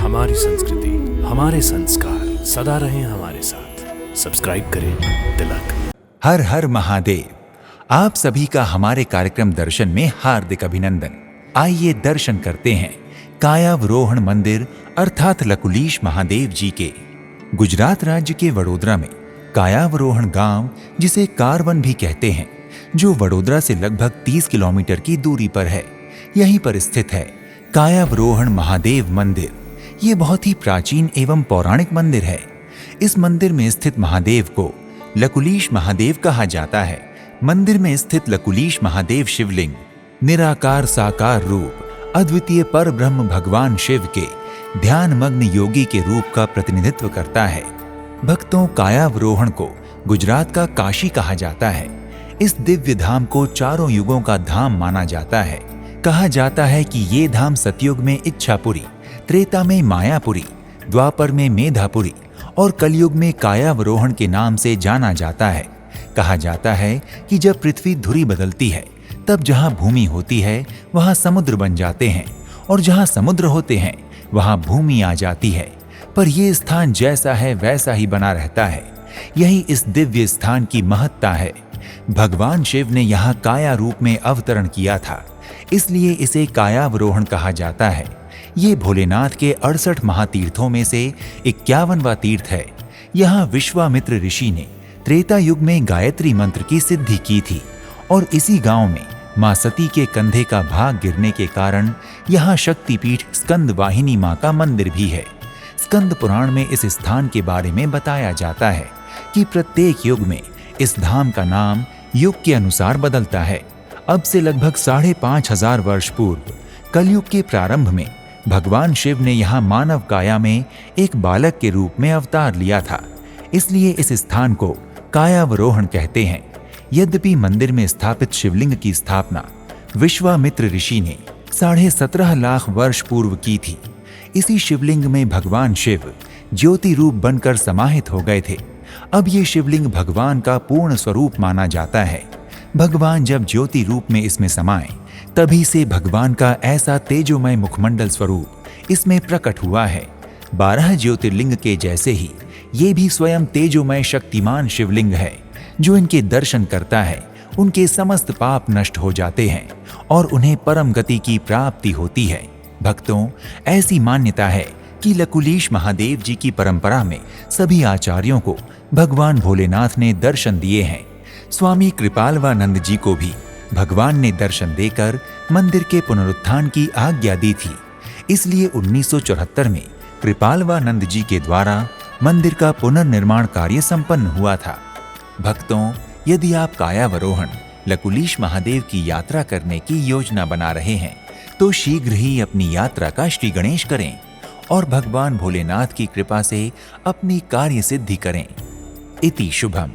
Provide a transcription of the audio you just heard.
हमारी संस्कृति, हमारे संस्कार सदा रहें हमारे साथ। सब्सक्राइब करें तिलक। हर हर महादेव। आप सभी का हमारे कार्यक्रम दर्शन में हार्दिक अभिनंदन। आइए दर्शन करते हैं कायावरोहण मंदिर अर्थात लकुलीश महादेव जी के। गुजरात राज्य के वडोदरा में कायावरोहण गांव, जिसे कारवन भी कहते हैं, जो वडोदरा से लगभग 30 किलोमीटर की दूरी पर है, यहीं पर स्थित है कायावरोहण महादेव मंदिर। ये बहुत ही प्राचीन एवं पौराणिक मंदिर है। इस मंदिर में स्थित महादेव को लकुलीश महादेव कहा जाता है। मंदिर में स्थित लकुलीश महादेव शिवलिंग निराकार साकार रूप अद्वितीय पर ब्रह्म भगवान शिव के ध्यान मग्न योगी के रूप का प्रतिनिधित्व करता है। भक्तों, कायावरोहण को गुजरात का काशी कहा जाता है। इस दिव्य धाम को चारों युगों का धाम माना जाता है। कहा जाता है कि ये धाम सतयुग में इच्छापुरी, त्रेता में मायापुरी, द्वापर में मेधापुरी और कलयुग में कायावरोहण के नाम से जाना जाता है। कहा जाता है कि जब पृथ्वी धुरी बदलती है, तब जहां भूमि होती है वहां समुद्र बन जाते हैं, और जहां समुद्र होते हैं वहां भूमि आ जाती है। पर यह स्थान जैसा है वैसा ही बना रहता है। यही इस दिव्य स्थान की महत्ता है। भगवान शिव ने यहाँ काया रूप में अवतरण किया था, इसलिए इसे कायावरोहण कहा जाता है। ये भोलेनाथ के 68 महातीर्थों में से 51वां तीर्थ है। यहाँ विश्वामित्र ऋषि ने त्रेता युग में गायत्री मंत्र की सिद्धि की थी, और इसी गांव में मां सती के कंधे का भाग गिरने के कारण यहाँ शक्तिपीठ स्कंद वाहिनी मां का मंदिर भी है। स्कंद पुराण में इस स्थान के बारे में बताया जाता है कि प्रत्येक युग में इस धाम का नाम युग के अनुसार बदलता है। अब से लगभग 5500 वर्ष पूर्व कलयुग के प्रारंभ में भगवान शिव ने यहाँ मानव काया में एक बालक के रूप में अवतार लिया था, इसलिए इस स्थान को कायावरोहण कहते हैं। यद्यपि मंदिर में स्थापित शिवलिंग की स्थापना विश्वामित्र ऋषि ने 17.5 लाख वर्ष पूर्व की थी। इसी शिवलिंग में भगवान शिव ज्योति रूप बनकर समाहित हो गए थे। अब ये शिवलिंग भगवान का पूर्ण स्वरूप माना जाता है। भगवान जब ज्योति रूप में इसमें समाए, तभी से भगवान का ऐसा तेजोमय मुखमंडल स्वरूप इसमें प्रकट हुआ है। 12 ज्योतिर्लिंग के जैसे ही ये भी स्वयं तेजोमय शक्तिमान शिवलिंग है। जो इनके दर्शन करता है, उनके समस्त पाप नष्ट हो जाते हैं और उन्हें परम गति की प्राप्ति होती है। भक्तों, ऐसी मान्यता है कि लकुलीश महादेव जी की परंपरा में सभी आचार्यों को भगवान भोलेनाथ ने दर्शन दिए हैं। स्वामी कृपालवानंद जी को भी भगवान ने दर्शन देकर मंदिर के पुनरुत्थान की आज्ञा दी थी। इसलिए 1974 में कृपालवानंद जी के द्वारा मंदिर का पुनर्निर्माण कार्य संपन्न हुआ था। भक्तों, यदि आप कायावरोहण लकुलीश महादेव की यात्रा करने की योजना बना रहे हैं, तो शीघ्र ही अपनी यात्रा का श्री गणेश करें और भगवान भोलेनाथ की कृपा से अपनी कार्य सिद्धि करें। इति शुभम।